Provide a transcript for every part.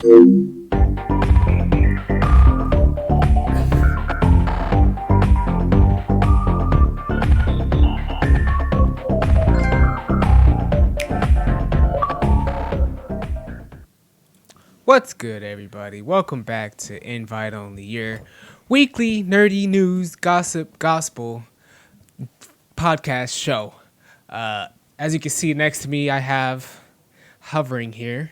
What's good, everybody? Welcome back to Invite Only, your weekly nerdy news, gossip, gospel podcast show. As you can see next to me, I have hovering here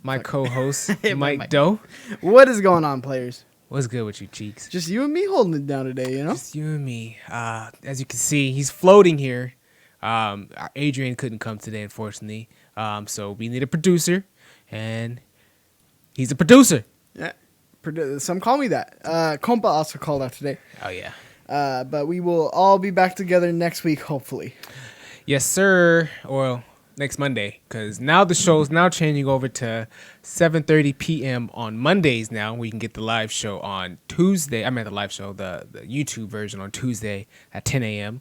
my co-host, Mike Doe. What is going on, players? What's good with you, Cheeks? Just you and me holding it down today, you know? Just you and me. As you can see, he's floating here. Adrian couldn't come today, unfortunately. So we need a producer, and he's a producer. Yeah. Some call me that. Compa also called out today. Oh, yeah. But we will all be back together next week, hopefully. Yes, sir. Or next Monday, because now the show's now changing over to 7:30 p.m. on Mondays now. We can get the live show on Tuesday. I meant the live show, the YouTube version on Tuesday at 10 a.m.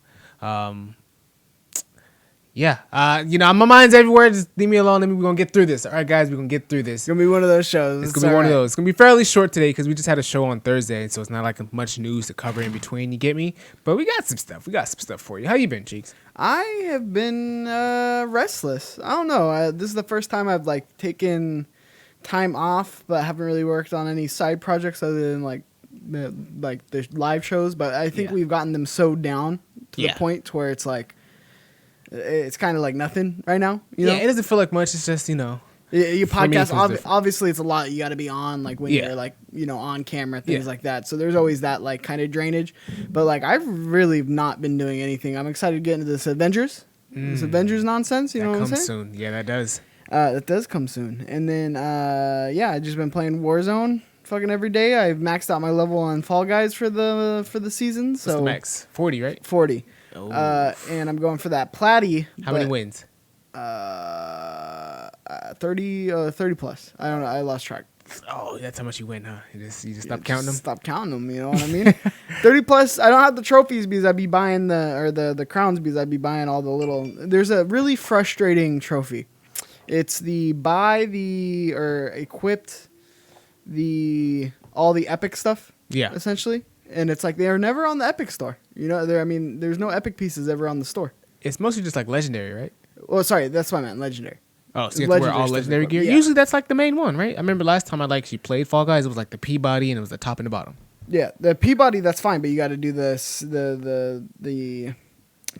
Yeah, my mind's everywhere. Just leave me alone. We're going to get through this. All right, guys, we're going to get through this. It's going to be one of those shows. It's going to be one of those. It's going to be fairly short today because we just had a show on Thursday, so it's not like much news to cover in between. You get me? But we got some stuff. We got some stuff for you. How you been, Cheeks? I have been restless. I don't know. This is the first time I've, taken time off, but haven't really worked on any side projects other than, the live shows. But I think we've gotten them so down to the point to where it's it's kind of like nothing right now. You know? It doesn't feel like much. It's just, You podcast, obviously it's a lot you got to be on, when you're, on camera, things like that. So there's always that, kind of drainage. But, I've really not been doing anything. I'm excited to get into this Avengers. This Avengers nonsense, you know what I'm saying? That comes soon. Yeah, that does. That does come soon. And then, I've just been playing Warzone fucking every day. I've maxed out my level on Fall Guys for the season. So what's the max? 40, right? 40. Oh. And I'm going for that Platty. How many wins? 30 plus. I don't know. I lost track. Oh, that's how much you win, huh? You just stop counting them? Stop counting them, you know what I mean? 30 plus. I don't have the trophies because I'd be buying the crowns because I'd be buying all the little... There's a really frustrating trophy. It's the equipped all the epic stuff. Yeah. Essentially. And it's they're never on the Epic store. There's no Epic pieces ever on the store. It's mostly just Legendary, right? Well, sorry, that's what I meant, Legendary. Oh, so you have to wear all Legendary gear? Yeah. Usually that's the main one, right? I remember last time I actually played Fall Guys, it was the Peabody and it was the top and the bottom. Yeah, the Peabody, that's fine, but you got to do the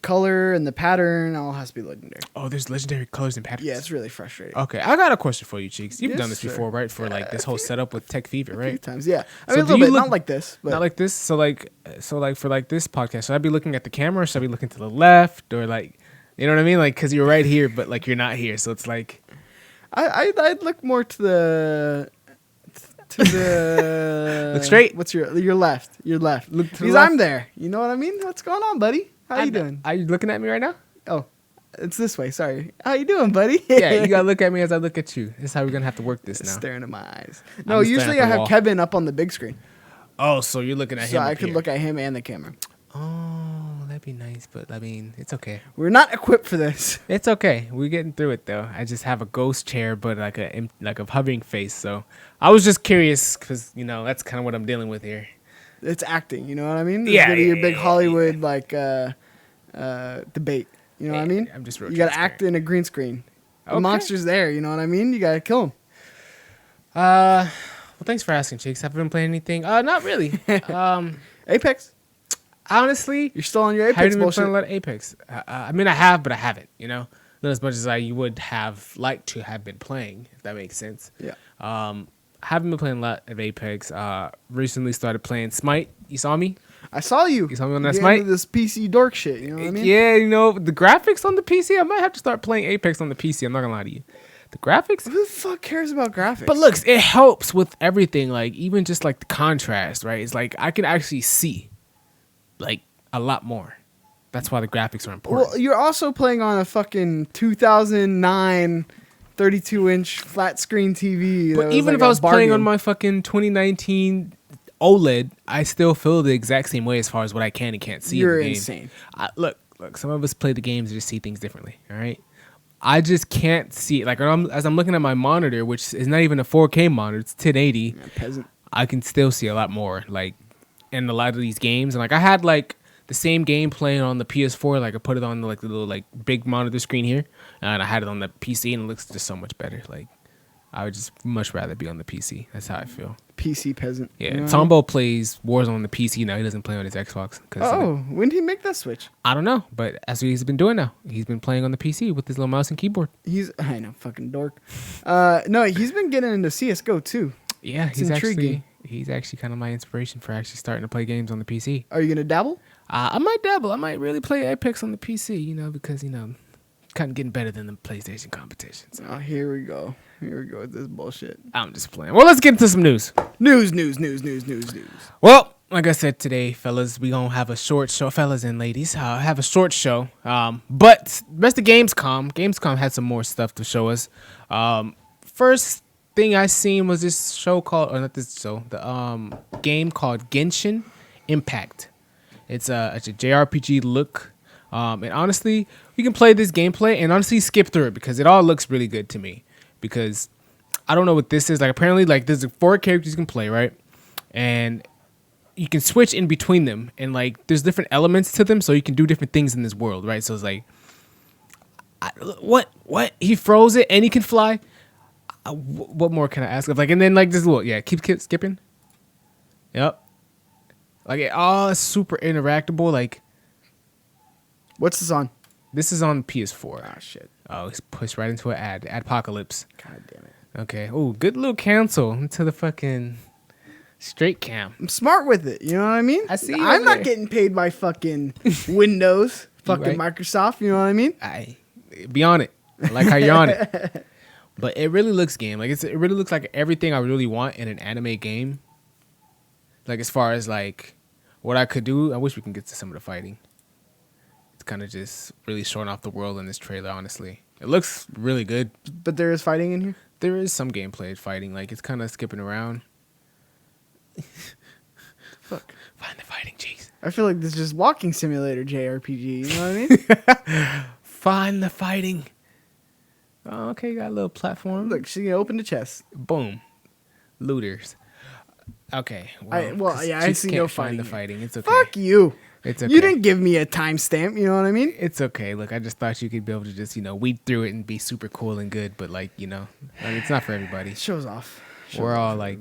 color and the pattern all has to be Legendary. Oh, there's Legendary colors and patterns? Yeah, it's really frustrating. Okay, I got a question for you, Cheeks. You've done this before, right? For this whole setup with Tech Fever, right? A few times, yeah. A little bit, not like this. But. Not like this? So for this podcast, should I be looking at the camera or should I be looking to the left? Or you know what I mean? Because you're right here, but you're not here. So it's I'd look more to the... Look straight? What's your left? Your left. Look to the because left. I'm there. You know what I mean? What's going on, buddy? How you doing? Are you looking at me right now? Oh, it's this way. Sorry. How you doing, buddy? Yeah, you gotta look at me as I look at you. This is how we're gonna have to work this now. Staring at my eyes. No, usually I have Kevin up on the big screen. Oh, so you're looking at him. So I could look at him and the camera. Oh, that'd be nice, but it's okay. We're not equipped for this. It's okay. We're getting through it though. I just have a ghost chair, but a hovering face. So I was just curious because that's kind of what I'm dealing with here. It's acting, you know what I mean? Yeah. Your big Hollywood debate. You know what I mean? I'm just real you got to act in a green screen. Okay. The monster's there, you know what I mean? You got to kill him. Well, thanks for asking, Cheeks. Have you been playing anything? Not really. Apex? Honestly, you're still on your Apex I haven't been bullshit. playing a lot of Apex. I have, but I haven't, Not as much as I would have liked to have been playing, if that makes sense. Yeah. I haven't been playing a lot of Apex. Recently started playing Smite. You saw me? I saw you. You saw me on that Smite? This PC dork shit, you know what I mean? Yeah, the graphics on the PC, I might have to start playing Apex on the PC. I'm not going to lie to you. The graphics? Who the fuck cares about graphics? But look, it helps with everything. Even just the contrast, right? It's I can actually see, a lot more. That's why the graphics are important. Well, you're also playing on a fucking 2009 32-inch flat screen TV. But even if I was playing on my fucking 2019 OLED, I still feel the exact same way as far as what I can and can't see. You're in the game. Insane. Look. Some of us play the games and just see things differently. All right. I just can't see it. Like as I'm looking at my monitor, which is not even a 4K monitor, it's 1080. Yeah, peasant. I can still see a lot more, like in a lot of these games. And like I had like the same game playing on the PS4. Like I put it on like the little like big monitor screen here, and I had it on the PC, and it looks just so much better. Like I would just much rather be on the PC. That's how I feel. PC peasant. Yeah, You know Tombo plays Warzone on the PC now. He doesn't play on his Xbox. Oh, when did he make that switch? I don't know, but that's what he's been doing now. He's been playing on the PC with his little mouse and keyboard. I know, fucking dork. No, he's been getting into CS:GO too. Yeah, It's intriguing. He's actually kind of my inspiration for actually starting to play games on the PC. Are you gonna dabble? I might dabble. I might really play Apex on the PC, because kind of getting better than the PlayStation competitions. Oh, here we go. Here we go with this bullshit. I'm just playing. Well, let's get into some news. News. Well, like I said today, fellas, we gonna have a short show, fellas and ladies. Have a short show. But rest of Gamescom had some more stuff to show us. First thing I seen was this show called, or not this show, the game called Genshin Impact. It's a JRPG look. And honestly, we can play this gameplay and honestly skip through it because it all looks really good to me. Because I don't know what this is. Like apparently, like there's 4 characters you can play, right? And you can switch in between them, and like there's different elements to them, so you can do different things in this world, right? So it's like, what? He froze it and he can fly. What more can I ask of? Like, and then like this little, keep skipping. Yep. Like it's super interactable. Like, What's this on? this is on PS4. Ah, shit. Oh, it's pushed right into an Adpocalypse. God damn it. Okay. Oh, good little cancel into the fucking straight cam. I'm smart with it. You know what I mean? I see you I'm over not there. getting paid by fucking Windows, fucking right. Microsoft. You know what I mean? Be on it. I like how you're on it. But it really looks game. Like it really looks like everything I really want in an anime game. Like as far as like what I could do, I wish we can get to some of the fighting. It's kind of just really showing off the world in this trailer, honestly. It looks really good. But there is fighting in here. There is some gameplay fighting. Like it's kind of skipping around. Fuck. Find the fighting, jeez. I feel like this is just walking simulator JRPG. You know what I mean? Find the fighting. Oh, okay, got a little platform. Look, she's gonna open the chest. Boom. Looters. Okay. I 'cause see chicks no can't fighting find the here. fighting. It's okay. Fuck you. It's okay. You didn't give me a timestamp. You know what I mean? It's okay. Look, I just thought you could be able to just, weed through it and be super cool and good. But like, it's not for everybody. Shows off. We're all like,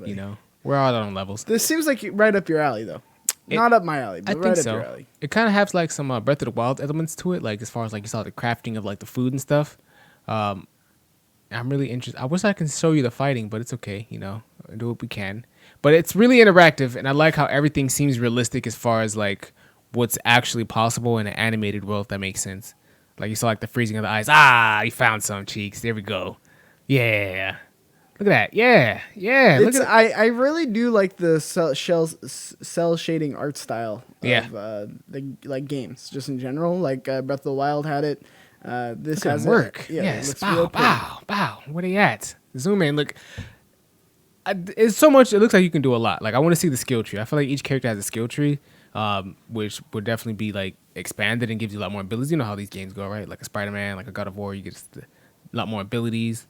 we're all on levels. This seems like right up your alley, though. Not up my alley, but I right think up so. your alley. It kind of has like some Breath of the Wild elements to it. Like as far as like you saw the crafting of like the food and stuff. I'm really interested. I wish I can show you the fighting, but it's okay. Do what we can. But it's really interactive, and I like how everything seems realistic as far as like what's actually possible in an animated world. If that makes sense. Like you saw like the freezing of the eyes. You found some cheeks. There we go. Yeah. Look at that. Yeah. Look at I really do like the cell shading art style of the games, just in general. Like Breath of the Wild had it. This has work. Yeah, Yes. it looks real pretty. Bow. Where they at? Zoom in. Look. It's so much. It looks like you can do a lot. Like I want to see the skill tree. I feel like each character has a skill tree, which would definitely be like expanded and gives you a lot more abilities. You know how these games go, right? Like a Spider-Man, like a God of War, you get a lot more abilities.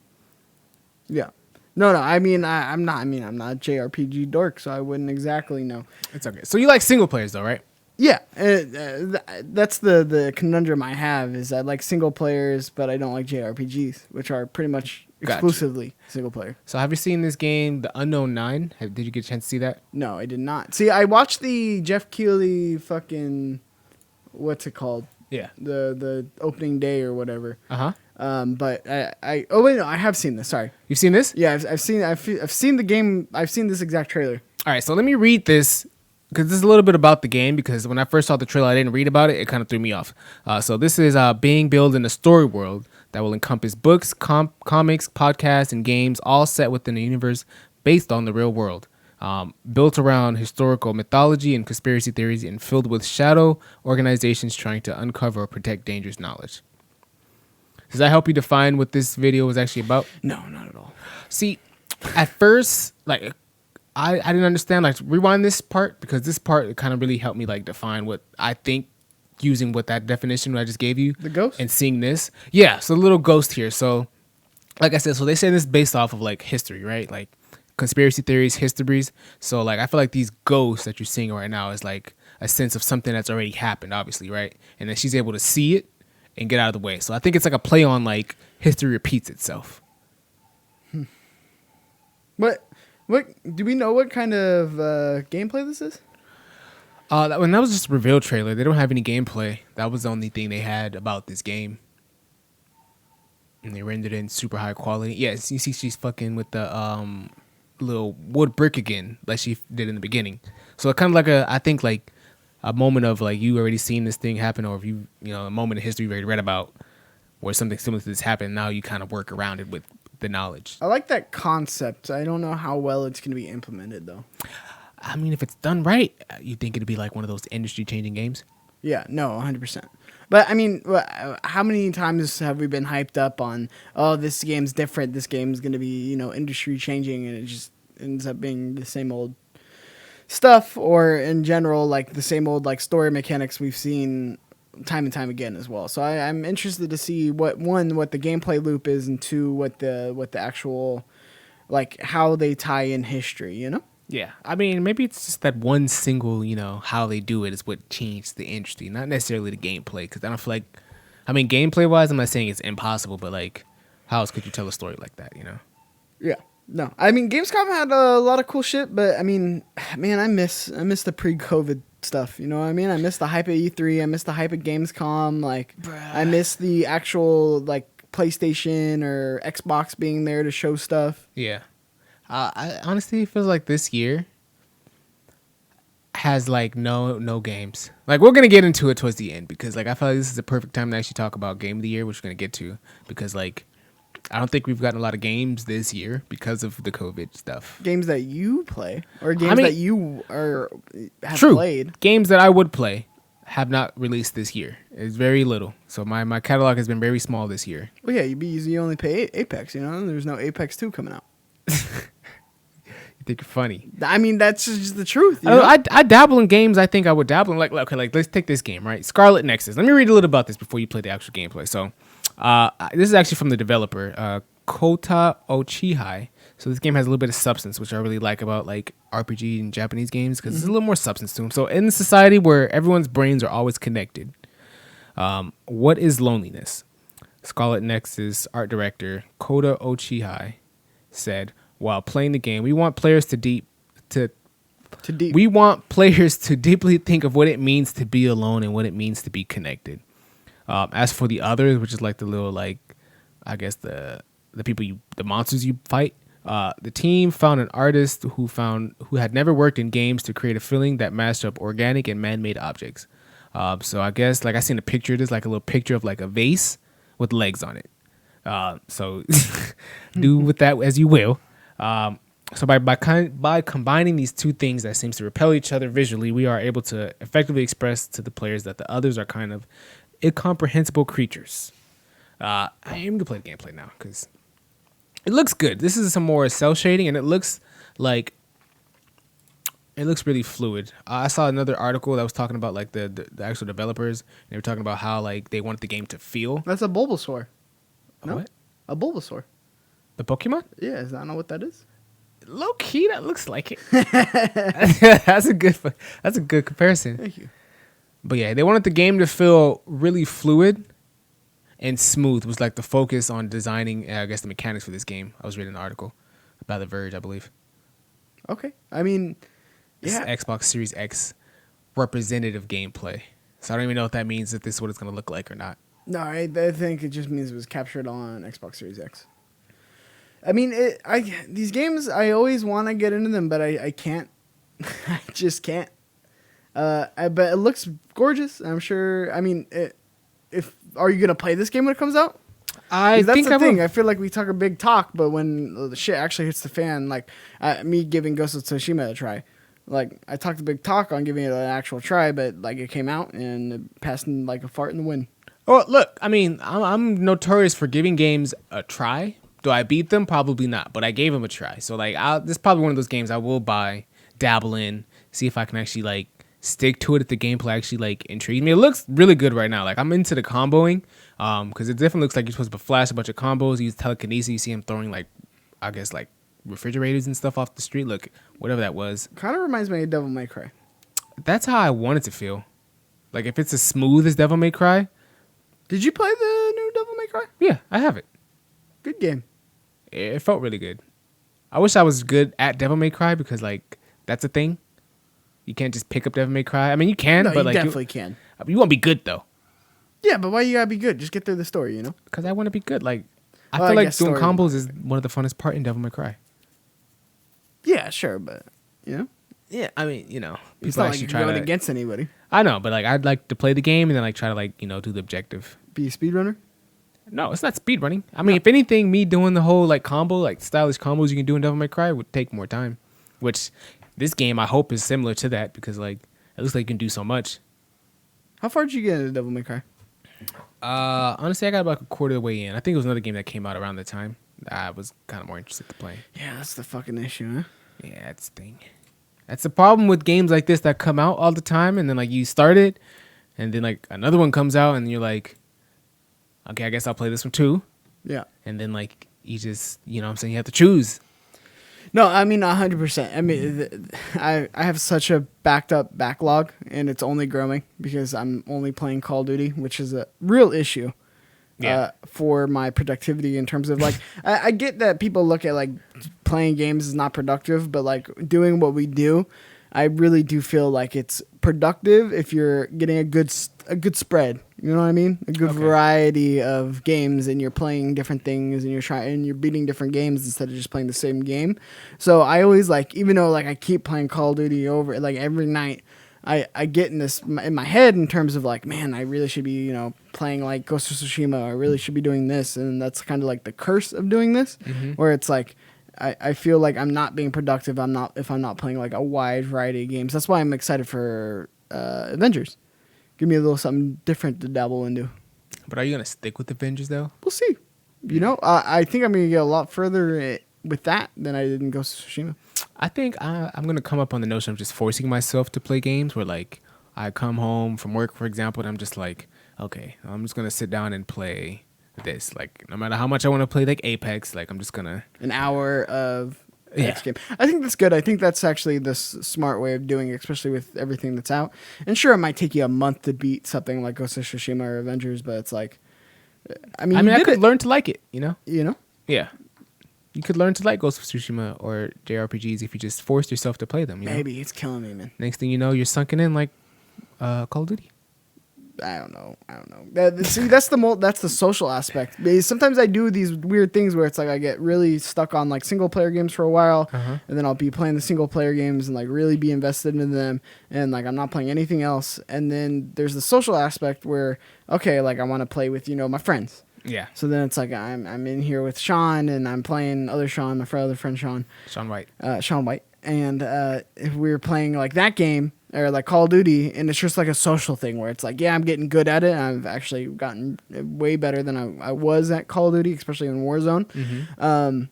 Yeah. No. I'm not a JRPG dork, so I wouldn't exactly know. It's okay. So you like single players though, right? Yeah, that's the conundrum I have is I like single players, but I don't like JRPGs, which are pretty much exclusively single player. So have you seen this game, The Unknown 9? Did you get a chance to see that? No, I did not. See, I watched the Jeff Keighley fucking, what's it called? Yeah. The opening day or whatever. Uh-huh. But I have seen this. Sorry. You've seen this? Yeah, I've seen the game. I've seen this exact trailer. All right, so let me read this because this is a little bit about the game, because when I first saw the trailer, I didn't read about it. It kind of threw me off. So this is being built in a story world that will encompass books, comics, podcasts, and games, all set within a universe based on the real world. Built around historical mythology and conspiracy theories, and filled with shadow organizations trying to uncover or protect dangerous knowledge. Does that help you define what this video was actually about? No, not at all. See, at first, like, I didn't understand. Like, rewind this part, because this part kind of really helped me like define what I think using what that definition I just gave you, The ghost? and seeing this. Yeah, so a little ghost here. So, like I said, so they say this is based off of like history, right? Like conspiracy theories, histories. So like I feel like these ghosts that you're seeing right now is like a sense of something that's already happened, obviously, right? And then she's able to see it and get out of the way. So I think it's like a play on like history repeats itself. What do we know what kind of gameplay this is? That was just a reveal trailer. They don't have any gameplay. That was the only thing they had about this game. And they rendered it in super high quality. Yes, you see she's fucking with the little wood brick again, like she did in the beginning. So kind of like I think like a moment of like you already seen this thing happen, or if you know a moment in history you already read about where something similar to this happened. Now you kind of work around it with the knowledge. I like that concept. I don't know how well it's going to be implemented though. I mean, if it's done right, you think it'd be like one of those industry-changing games? Yeah, no, 100%. But I mean, how many times have we been hyped up on, oh, this game's different, this game's going to be, industry changing, and it just ends up being the same old stuff, or in general, like the same old like story mechanics we've seen time and time again as well. So I'm interested to see what the gameplay loop is, and two, what the actual, like how they tie in history, Yeah, I mean, maybe it's just that one single, how they do it is what changed the industry, not necessarily the gameplay. Because I don't feel like, I mean, gameplay-wise, I'm not saying it's impossible, but like, how else could you tell a story like that, Yeah, no. I mean, Gamescom had a lot of cool shit, but I mean, man, I miss the pre-COVID stuff. You know what I mean? I miss the hype of E3. I miss the hype of Gamescom. Like, bruh. I miss the actual like PlayStation or Xbox being there to show stuff. Yeah. I honestly feel like this year has like no games. Like we're gonna get into it towards the end because like I feel like this is the perfect time to actually talk about game of the year, which we're gonna get to because like I don't think we've gotten a lot of games this year because of the COVID stuff. Games that you play or games that you have true. played. Games that I would play have not released this year. It's very little. So my catalog has been very small this year. Well, yeah, you only pay Apex. There's no Apex 2 coming out. You think you're funny? I mean, that's just the truth. I dabble in games. I think I would dabble in like let's take this game, right? Scarlet Nexus. Let me read a little about this before you play the actual gameplay. So, this is actually from the developer Kota Ochihai. So this game has a little bit of substance, which I really like about like RPG and Japanese games because there's a little more substance to them. So in a society where everyone's brains are always connected, what is loneliness? Scarlet Nexus art director Kota Ochihai said, while playing the game, we want players to deeply think of what it means to be alone and what it means to be connected. As for the others, which is like the little like, I guess the monsters you fight. The team found an artist who had never worked in games to create a feeling that mashed up organic and man-made objects. So I guess like I seen a picture. There's like a little picture of like a vase with legs on it. So do with that as you will. So by combining these two things that seems to repel each other visually, we are able to effectively express to the players that the others are kind of incomprehensible creatures. I am gonna play the gameplay now because it looks good. This is some more cell shading, and it looks really fluid. I saw another article that was talking about like the actual developers, and they were talking about how like they wanted the game to feel. That's a Bulbasaur. No? What? A Bulbasaur. The Pokemon? Yeah, is that not what that is? Low key, that looks like it. That's a good comparison. Thank you. But yeah, they wanted the game to feel really fluid and smooth. Was like the focus on designing, I guess, the mechanics for this game. I was reading an article about The Verge, I believe. Okay, I mean, yeah, This Xbox Series X representative gameplay. So I don't even know if that means that this is what it's gonna look like or not. No, I think it just means it was captured on Xbox Series X. I mean, these games, I always want to get into them, but I can't. I just can't. But it looks gorgeous. I'm sure. I mean, are you gonna play this game when it comes out? That's the thing. I feel like we talk a big talk, but when the shit actually hits the fan, like me giving Ghost of Tsushima a try, like I talked a big talk on giving it an actual try, but like it came out and it passed like a fart in the wind. Oh, look, I mean, I'm notorious for giving games a try. Do I beat them? Probably not, but I gave them a try. So like, this is probably one of those games I will buy, dabble in, see if I can actually like stick to it if the gameplay actually like intrigues me. It looks really good right now. Like I'm into the comboing, because it definitely looks like you're supposed to flash a bunch of combos, use telekinesis. You see him throwing like, I guess like refrigerators and stuff off the street. Look, whatever that was. Kind of reminds me of Devil May Cry. That's how I want it to feel. Like if it's as smooth as Devil May Cry. Did you play the new Devil May Cry? Yeah, I have it. Good game. It felt really good. I wish I was good at Devil May Cry because like that's a thing. You can't just pick up Devil May Cry. I mean, you can, No, but you like definitely can. You won't be good though. Yeah, but why you gotta be good? Just get through the story, you know? Because I want to be good. Like I Well, feel I like guess doing story combos is one of the funnest part in Devil May Cry. Yeah, sure, but you know, Yeah, I mean, you know, it's people not like actually you're try going to. against anybody. I know, but like I'd like to play the game and then like try to like do the objective. Be a speedrunner. No, it's not speed running. I mean, if anything, me doing the whole like combo, like stylish combos you can do in Devil May Cry would take more time. Which this game I hope is similar to that because like it looks like you can do so much. How far did you get into Devil May Cry? Honestly, I got about a quarter of the way in. I think it was another game that came out around the time that I was kind of more interested to play. Yeah, that's the fucking issue, huh? Yeah, that's the thing. That's the problem with games like this that come out all the time, and then like you start it, and then like another one comes out, and you're like, okay, I guess I'll play this one too. Yeah. And then like you just, you know what I'm saying, you have to choose. No, I mean 100%. I mean, I have such a backed up backlog, and it's only growing because I'm only playing Call of Duty, which is a real issue. Yeah. For my productivity in terms of like, I get that people look at like playing games is not productive, but like doing what we do, I really do feel like it's productive if you're getting a good spread. You know what I mean? A good variety of games, and you're playing different things, and you're beating different games instead of just playing the same game. So I always like, even though like I keep playing Call of Duty over like every night, I get in this in my head in terms of like, man, I really should be, playing like Ghost of Tsushima. I really should be doing this. And that's kind of like the curse of doing this, where it's like, I feel like I'm not being productive. If I'm not playing like a wide variety of games. That's why I'm excited for Avengers. Give me a little something different to dabble into. But are you gonna stick with Avengers though? We'll see. I think I'm gonna get a lot further with that than I did in Ghost of Tsushima. I think I'm gonna come up on the notion of just forcing myself to play games where like I come home from work, for example, and I'm just like, okay, I'm just gonna sit down and play this. Like no matter how much I want to play like Apex, like I'm just gonna an hour of next game. I think that's good. I think that's actually the smart way of doing it, especially with everything that's out. And sure, it might take you a month to beat something like Ghost of Tsushima or Avengers, but it's like, I could learn to like it, you know? Yeah. You could learn to like Ghost of Tsushima or JRPGs if you just forced yourself to play them. Maybe it's killing me, man. Next thing you know, you're sunken in like Call of Duty. I don't know. See, that's the social aspect. Because sometimes I do these weird things where it's like I get really stuck on like single player games for a while, and then I'll be playing the single player games and like really be invested in them, and like I'm not playing anything else. And then there's the social aspect where okay, like I want to play with my friends. Yeah. So then it's like I'm in here with Sean, and I'm playing other Sean, my other friend Sean White, and if we're playing like that game or like Call of Duty, and it's just like a social thing where it's like, yeah, I'm getting good at it. I've actually gotten way better than I was at Call of Duty, especially in Warzone.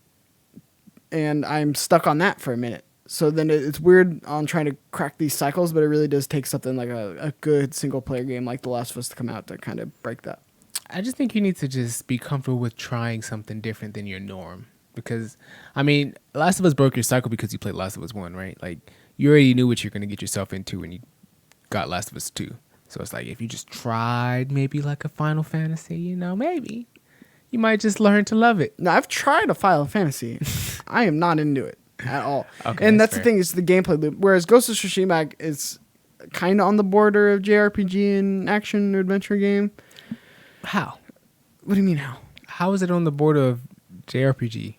And I'm stuck on that for a minute. So then it's weird on trying to crack these cycles, but it really does take something like a good single player game like The Last of Us to come out to kind of break that. I just think you need to just be comfortable with trying something different than your norm. Because, I mean, Last of Us broke your cycle because you played Last of Us 1, right? Like, you already knew what you're going to get yourself into when you got Last of Us 2. So it's like, if you just tried maybe like a Final Fantasy, maybe you might just learn to love it. Now, I've tried a Final Fantasy. I am not into it at all. Okay, and that's fair. the thing, is the gameplay loop. Whereas Ghost of Tsushima is kind of on the border of JRPG and action adventure game. How? What do you mean how? How is it on the border of JRPG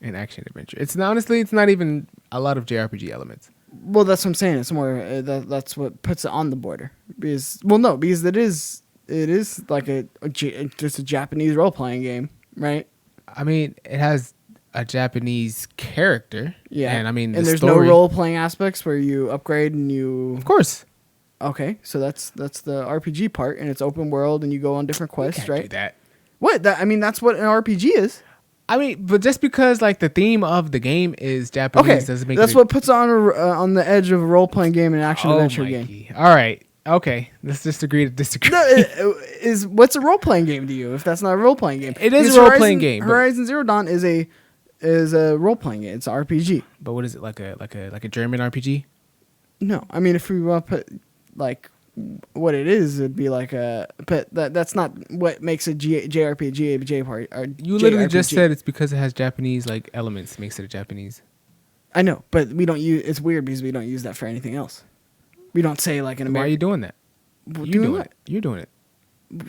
and action adventure? Honestly, it's not even a lot of JRPG elements. Well, that's what I'm saying. It's more that's what puts it on the border. Because it is like just a Japanese role playing game, right? I mean, it has a Japanese character. Yeah, and I mean, and there's no role playing aspects where you upgrade and you. Of course. Okay, so that's the RPG part, and it's open world, and you go on different quests, You can't right? do that. What? I mean, that's what an RPG is. I mean, but just because like the theme of the game is Japanese Okay, doesn't make that's it. what puts it on the edge of a role playing game and action adventure game. Mikey. All right. Okay. Let's just agree to disagree. No, is what's a role playing game to you? If that's not a role playing game, It is Because a role-playing game, but- Horizon Zero Dawn is a role playing game. It's an RPG. But what is it, like a German RPG? No, I mean if we want to put like what it is, it'd be like a. But that's not what makes a JRPG a JRPG. You literally just said it's because it has Japanese like elements makes it a Japanese. I know, but we don't use. It's weird because we don't use that for anything else. We don't say like an Why are American. you doing that? Doing what? it. You're doing it.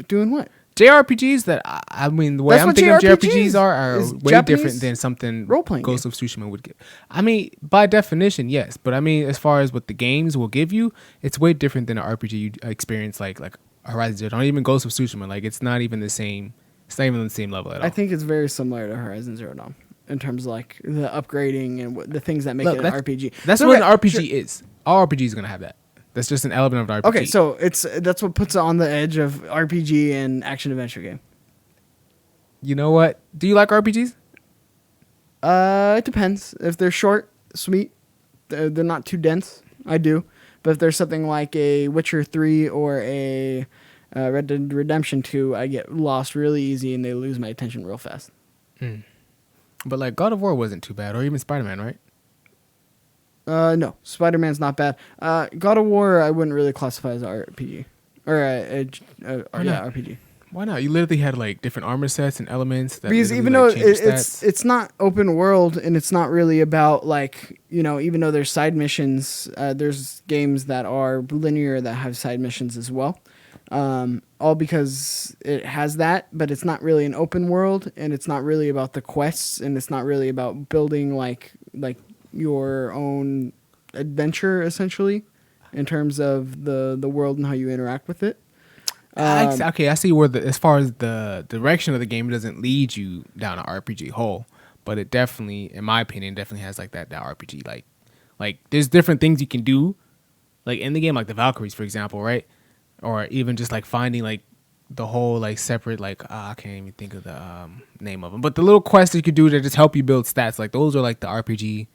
Doing what? JRPGs that I mean the way That's I'm what thinking of JRPGs JRPGs are is way Japanese different than something role-playing Ghost of Tsushima would give. I mean, by definition, yes, but I mean, as far as what the games will give you, it's way different than an RPG you experience like Horizon Zero Dawn, even Ghost of Tsushima. Like it's not even the same. It's not even on the same level at all. I think it's very similar to Horizon Zero Dawn in terms of like the upgrading and the things that make Look, it an RPG. That's So, what an okay, RPG sure. is. All RPG is gonna have that. That's just an element of the RPG. Okay, so that's what puts it on the edge of RPG and action adventure game. You know what? Do you like RPGs? It depends. If they're short, sweet, they're not too dense. I do, but if there's something like a Witcher 3 or a Red Dead Redemption 2, I get lost really easy and they lose my attention real fast. But like God of War wasn't too bad, or even Spider-Man, right? No, Spider-Man's not bad. God of War, I wouldn't really classify as a RPG or RPG. Why not? You literally had like different armor sets and elements. That Because literally, even though like, change your stats. it's not open world and it's not really about like even though there's side missions, there's games that are linear that have side missions as well. All because it has that, but it's not really an open world and it's not really about the quests and it's not really about building like your own adventure essentially in terms of the world and how you interact with it. Okay, I see where as far as the direction of the game, it doesn't lead you down an RPG hole, but it definitely, in my opinion, definitely has like that RPG. Like there's different things you can do, like in the game, like the Valkyries, for example, right? Or even just like finding like the whole like separate like I can't even think of the name of them, but the little quests you could do to just help you build stats. Like those are like the RPG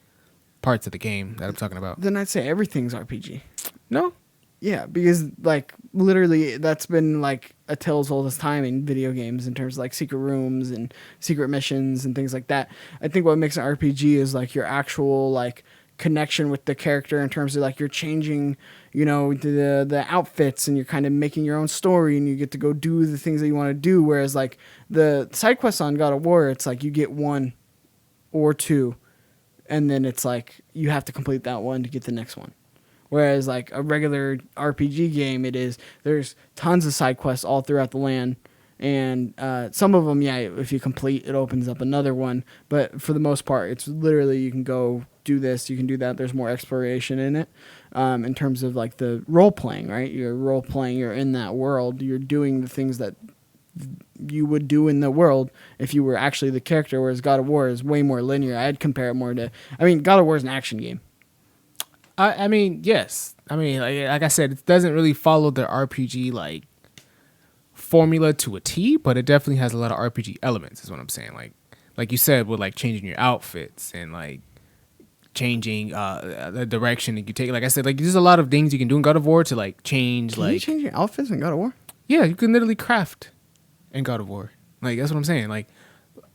parts of the game that I'm talking about. Then I'd say everything's RPG. No. Yeah, because like literally that's been like a tale's oldest time in video games in terms of like secret rooms and secret missions and things like that. I think what makes an RPG is like your actual like connection with the character in terms of like you're changing, the outfits and you're kind of making your own story and you get to go do the things that you want to do. Whereas like the side quests on God of War, it's like you get one or two and then it's like you have to complete that one to get the next one. Whereas like a regular RPG game, there's tons of side quests all throughout the land, and some of them, if you complete, it opens up another one. But for the most part, it's literally you can go do this, you can do that. There's more exploration in it, in terms of like the role playing, right? You're role playing, you're in that world, you're doing the things that you would do in the world if you were actually the character. Whereas God of War is way more linear. I'd compare it more to, God of War is an action game. I mean, yes. I mean, like I said, it doesn't really follow the RPG like formula to a T, but it definitely has a lot of RPG elements. Is what I'm saying. Like you said, with like changing your outfits and like changing the direction that you take. Like I said, like there's a lot of things you can do in God of War to like change. Can you change your outfits in God of War? Yeah, you can literally craft in God of War. Like that's what I'm saying. Like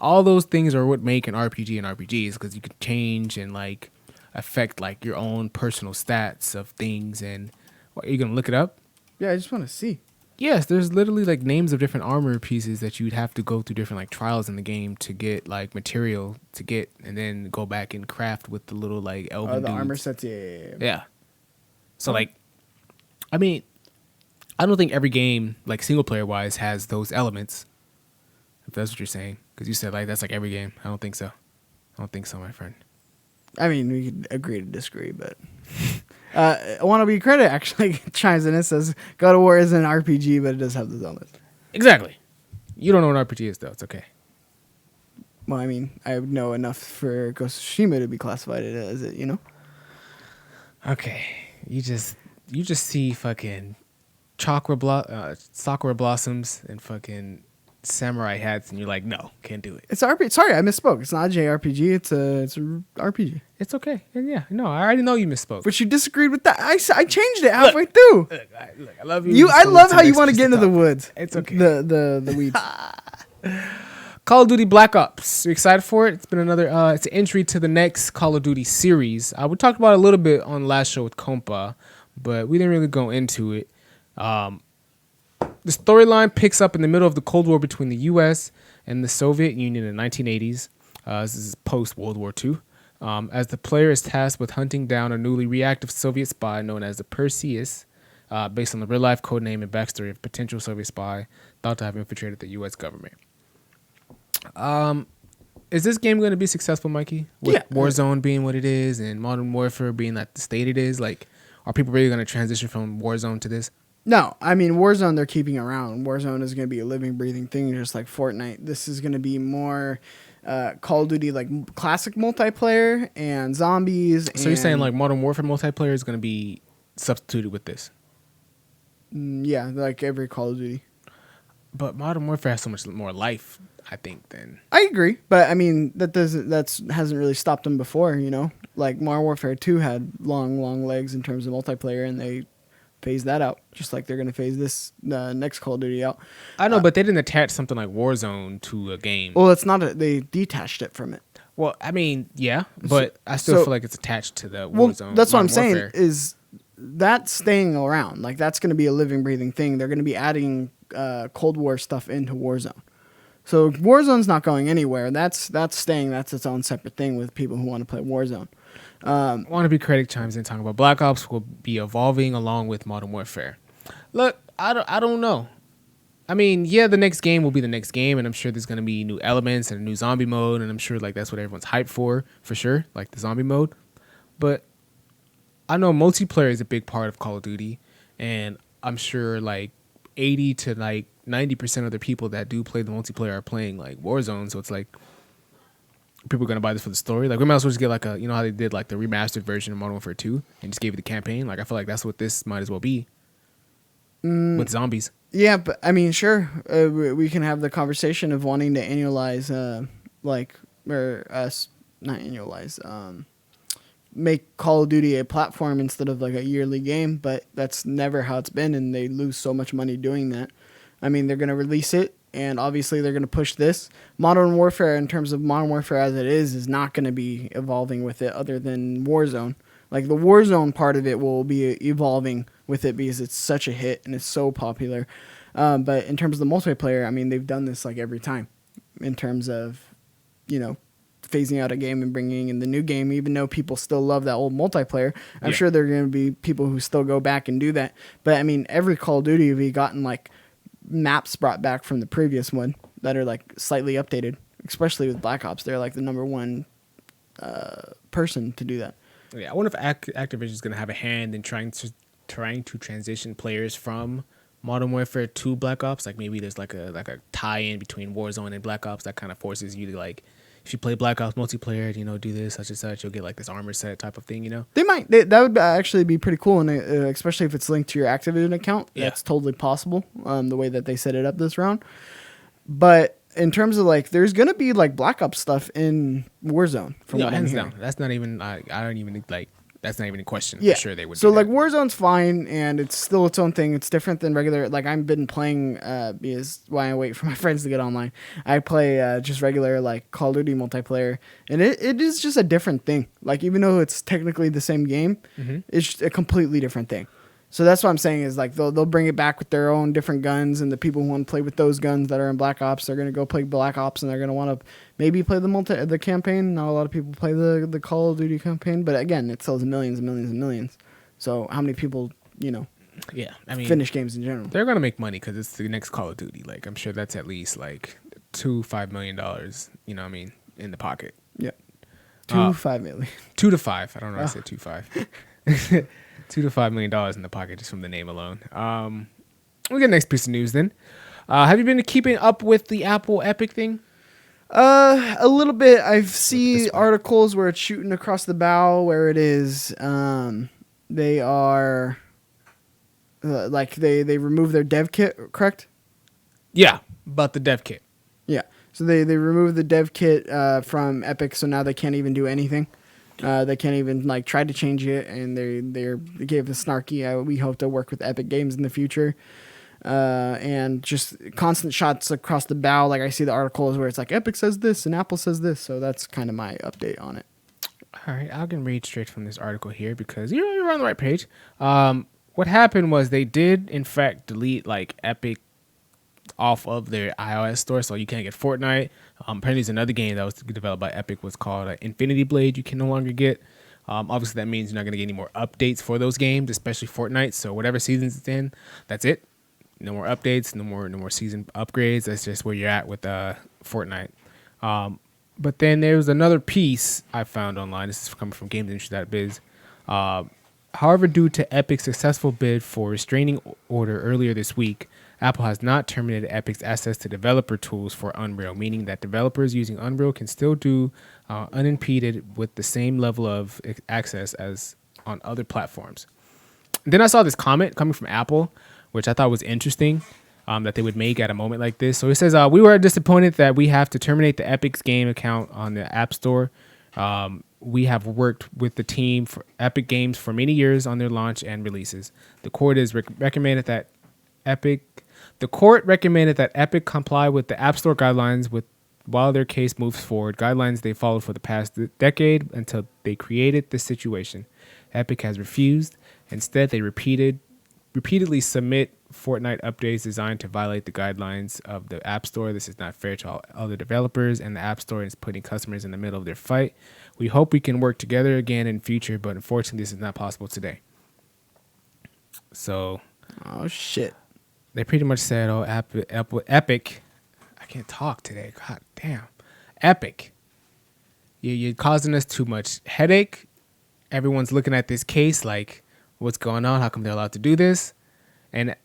all those things are what make an RPG an RPG, because you could change and like affect like your own personal stats of things. And what, are you gonna look it up? Yeah, I just want to see. Yes, there's literally like names of different armor pieces that you'd have to go through different like trials in the game to get like material to get, and then go back and craft with the little like elven the dudes. armor sets. Yeah. So like, I mean, I don't think every game like single player wise has those elements. If that's what you're saying, because you said like that's like every game. I don't think so. I don't think so, my friend. I mean, we could agree to disagree, but I want to be credit actually chimes in and says God of War isn't an RPG, but it does have those elements. Exactly. You don't know what an RPG is though. It's okay. Well, I mean, I know enough for Ghost of Tsushima to be classified as it, Okay. You just see fucking sakura blossoms and fucking samurai hats, and you're like, no, can't do it. It's RPG. Sorry, I misspoke. It's not a JRPG. It's a RPG. It's okay. And yeah, no, I already know you misspoke. But you disagreed with that. I changed it halfway through. Look, I love you. I love how you want to get into the woods. It's okay. The weeds. Call of Duty Black Ops. You excited for it? It's been another. It's an entry to the next Call of Duty series. We talked about it a little bit on the last show with Compa, but we didn't really go into it. The storyline picks up in the middle of the Cold War between the U.S. and the Soviet Union in the 1980s. This is post-World War II. As the player is tasked with hunting down a newly reactive Soviet spy known as the Perseus, based on the real-life codename and backstory of a potential Soviet spy thought to have infiltrated the U.S. government. Is this game going to be successful, Mikey? With Warzone being what it is and Modern Warfare being at the state it is, like, are people really going to transition from Warzone to this? No, I mean, Warzone they're keeping around. Warzone is going to be a living, breathing thing, just like Fortnite. This is going to be more Call of Duty, like classic multiplayer and zombies. So you're saying like Modern Warfare multiplayer is going to be substituted with this? Yeah, like every Call of Duty. But Modern Warfare has so much more life, I think, than... I agree, but I mean, that hasn't really stopped them before, you know? Like Modern Warfare 2 had long legs in terms of multiplayer, and they phase that out, just like they're going to phase this next Call of Duty out. I know, but they didn't attach something like Warzone to a game. Well, it's not. They detached it from it. Well, I mean, yeah, but I still feel like it's attached to the Warzone. Well, that's what I'm saying Warfare. is that's staying around. Like that's going to be a living, breathing thing. They're going to be adding Cold War stuff into Warzone. So Warzone's not going anywhere. That's staying. That's its own separate thing with people who want to play Warzone. Wannabe Critic chimes in talking about Black Ops will be evolving along with Modern Warfare. Look, I don't know. I mean, yeah, the next game will be the next game, and I'm sure there's going to be new elements and a new zombie mode, and I'm sure like that's what everyone's hyped for sure, like the zombie mode. But I know multiplayer is a big part of Call of Duty, and I'm sure like 80 to like 90% of the people that do play the multiplayer are playing like Warzone, so it's like people are gonna buy this for the story. Like we might as well just get like a, you know how they did like the remastered version of Modern Warfare 2 and just gave it the campaign. Like I feel like that's what this might as well be with zombies. Yeah, but I mean, sure, we can have the conversation of wanting to annualize, not annualize, make Call of Duty a platform instead of like a yearly game. But that's never how it's been, and they lose so much money doing that. I mean, they're gonna release it. And obviously they're going to push this. Modern Warfare, in terms of Modern Warfare as it is not going to be evolving with it other than Warzone. Like the Warzone part of it will be evolving with it because it's such a hit and it's so popular. But in terms of the multiplayer, I mean, they've done this like every time in terms of, you know, phasing out a game and bringing in the new game, even though people still love that old multiplayer. I'm sure there are going to be people who still go back and do that. But I mean, every Call of Duty we've gotten like maps brought back from the previous one that are like slightly updated, especially with Black Ops. They're like the number one person to do that. Yeah, I wonder if Activision is going to have a hand in trying to transition players from Modern Warfare to Black Ops. Like maybe there's like a tie-in between Warzone and Black Ops that kind of forces you to like, if you play Black Ops multiplayer, you know, do this such and such, you'll get like this armor set type of thing, you know. They might. That would actually be pretty cool, and especially if it's linked to your Activision account. Yeah. That's totally possible. The way that they set it up this round, but in terms of like, there's gonna be like Black Ops stuff in Warzone. From what I'm hearing. Down. That's not even. I don't even like. That's not even a question. Yeah. For sure they would. So like Warzone's fine, and it's still its own thing. It's different than regular. Like I've been playing because while I wait for my friends to get online, I play just regular like Call of Duty multiplayer, and it is just a different thing. Like even though it's technically the same game, it's just a completely different thing. So that's what I'm saying is like they'll bring it back with their own different guns, and the people who want to play with those guns that are in Black Ops, they're gonna go play Black Ops, and they're gonna want to maybe play the campaign. Not a lot of people play the Call of Duty campaign, but again, it sells millions and millions and millions. So how many people, you know? Yeah, I mean, finish games in general. They're gonna make money because it's the next Call of Duty. Like I'm sure that's at least like $5 million. You know what I mean, in the pocket. Yeah, 5 million. 2 to 5. I don't know. I said 2.5. $2 to $5 million in the pocket just from the name alone. We'll get the next piece of news then. Have you been keeping up with the Apple Epic thing? A little bit. I've seen articles where it's shooting across the bow, where it is. They are like they remove their dev kit, correct? Yeah, But the dev kit. Yeah. So they removed the dev kit from Epic, so now they can't even do anything. They can't even like try to change it, and they gave the snarky. We hope to work with Epic Games in the future, and just constant shots across the bow. Like I see the articles where it's like Epic says this and Apple says this. So that's kind of my update on it. All right, I can read straight from this article here because you're on the right page. What happened was they did in fact delete like Epic off of their iOS store, so you can't get Fortnite. Apparently, there's another game that was developed by Epic was called Infinity Blade. You can no longer get. Obviously, that means you're not going to get any more updates for those games, especially Fortnite. So whatever seasons it's in, that's it. No more updates, no more season upgrades. That's just where you're at with Fortnite. But then there was another piece I found online. This is coming from GamesIndustry.biz. However, due to Epic's successful bid for restraining order earlier this week, Apple has not terminated Epic's access to developer tools for Unreal, meaning that developers using Unreal can still do unimpeded with the same level of access as on other platforms. Then I saw this comment coming from Apple, which I thought was interesting that they would make at a moment like this. So it says, we were disappointed that we have to terminate the Epic's game account on the App Store. We have worked with the team for Epic Games for many years on their launch and releases. The court has recommended that Epic comply with the App Store guidelines while their case moves forward. Guidelines they followed for the past decade until they created this situation. Epic has refused. Instead, they repeatedly submit Fortnite updates designed to violate the guidelines of the App Store. This is not fair to all other developers, and the App Store is putting customers in the middle of their fight. We hope we can work together again in future, but unfortunately, this is not possible today. So, oh shit! They pretty much said, "Oh, Epic, I can't talk today. God damn, Epic, you're causing us too much headache. Everyone's looking at this case like, what's going on? How come they're allowed to do this?" And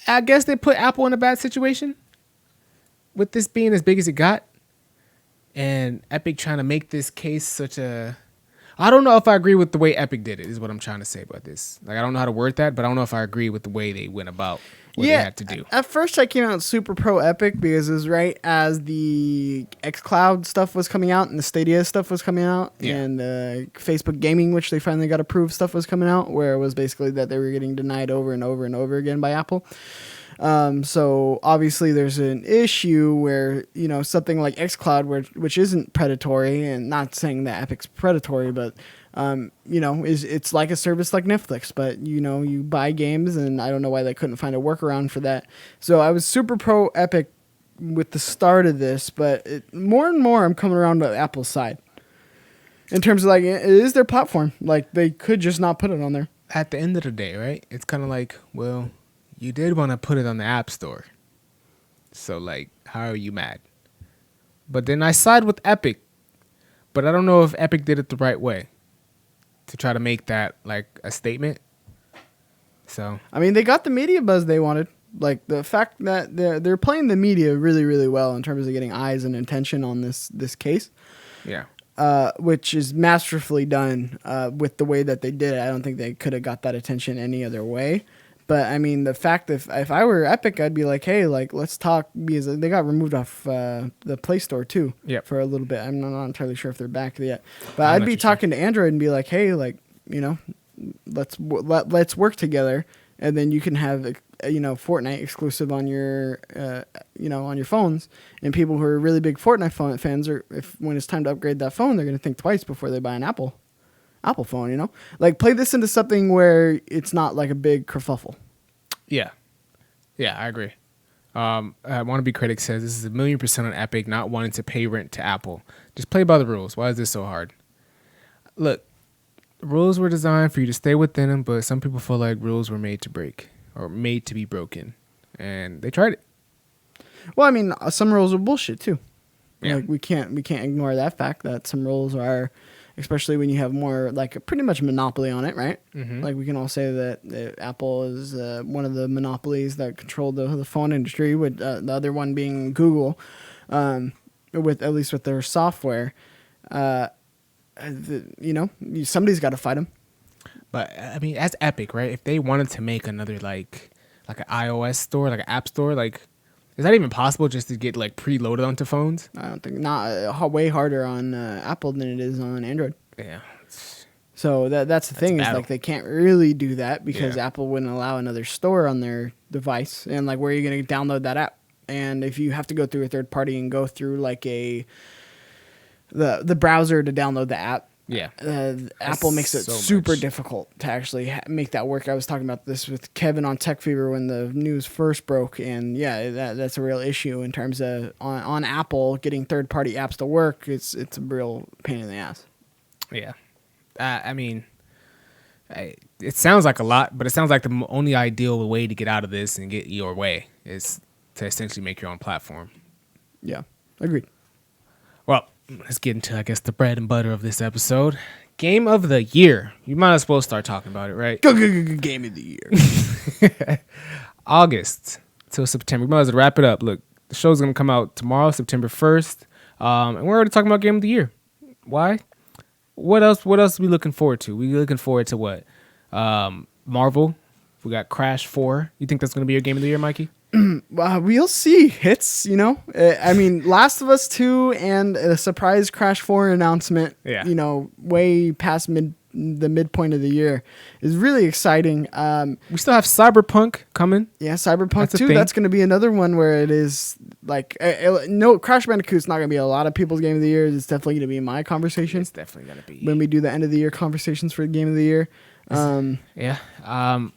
I guess they put Apple in a bad situation with this being as big as it got, and Epic trying to make this case such a. I don't know if I agree with the way Epic did it, is what I'm trying to say about this. Like, I don't know how to word that, but I don't know if I agree with the way they went about what they had to do. At first, I came out super pro Epic because it was right as the xCloud stuff was coming out and the Stadia stuff was coming out, and Facebook Gaming, which they finally got approved, stuff was coming out, where it was basically that they were getting denied over and over and over again by Apple. So obviously there's an issue where, something like xCloud, which isn't predatory, and not saying that Epic's predatory, but, it's like a service like Netflix, but, you buy games, and I don't know why they couldn't find a workaround for that. So I was super pro Epic with the start of this, but more and more I'm coming around to Apple's side. In terms of, like, it is their platform. Like, they could just not put it on there. At the end of the day, right? It's kind of like, well, you did want to put it on the App Store. So, like, how are you mad? But then I side with Epic. But I don't know if Epic did it the right way to try to make that, like, a statement. So, I mean, they got the media buzz they wanted. Like, the fact that they're playing the media really, really well in terms of getting eyes and attention on this case. Yeah. Which is masterfully done with the way that they did it. I don't think they could have got that attention any other way. But, I mean, the fact that if I were Epic, I'd be like, hey, like, let's talk. Because they got removed off the Play Store, too, for a little bit. I'm not entirely sure if they're back yet. But I'd be talking to Android and be like, hey, like, let's work together. And then you can have, Fortnite exclusive on your, on your phones. And people who are really big Fortnite fans, when it's time to upgrade that phone, they're going to think twice before they buy an Apple phone, Like, play this into something where it's not like a big kerfuffle. Yeah, I agree. Wannabe Critic says this is 1,000,000% on Epic not wanting to pay rent to Apple. Just play by the rules. Why is this so hard? Look, rules were designed for you to stay within them, but some people feel like rules were made to break or made to be broken, and they tried it. Well, I mean, some rules are bullshit too. Yeah. Like, we can't ignore that fact that some rules are. Especially when you have more, like, a pretty much monopoly on it, right? Mm-hmm. Like, we can all say that Apple is one of the monopolies that control the phone industry, with the other one being Google, with at least with their software. Somebody's got to fight them. But, I mean, as Epic, right, if they wanted to make another, like an iOS store, like an app store, like, Is that even possible just to get like preloaded onto phones? I don't think way harder on Apple than it is on Android. Yeah. So that's the thing is battle. like they can't really do that because Yeah. Apple wouldn't allow another store on their device. And like, where are you going to download that app? And if you have to go through a third party and go through like the browser to download the app, Yeah. Apple makes it so super much. difficult to actually make that work. I was talking about this with Kevin on Tech Fever when the news first broke, and yeah, that's a real issue in terms of on Apple getting third party apps to work. It's a real pain in the ass. Yeah. I mean, it sounds like a lot, but it sounds like the only ideal way to get out of this and get your way is to essentially make your own platform. Yeah, agreed. Well, let's get into, I guess, the bread and butter of this episode. Game of the year. You might as well start talking about it, right? Game of the year. August till September. We might as well wrap it up. Look, the show's going to come out tomorrow, September 1st. And we're already talking about Game of the Year. Why? What else are we looking forward to? We looking forward to what? Marvel. We got Crash 4. You think that's going to be your Game of the Year, Mikey? We'll see. Hits, you know. I mean, Last of Us 2 and a surprise Crash 4 announcement. Yeah. You know, way past the midpoint of the year is really exciting. We still have Cyberpunk coming. Yeah, Cyberpunk That's a 2. thing. That's going to be another one where it is like no, Crash Bandicoot's not going to be a lot of people's Game of the Year. It's definitely going to be my conversation It's definitely going to be. when we do the end of the year conversations for the Game of the Year. Yeah.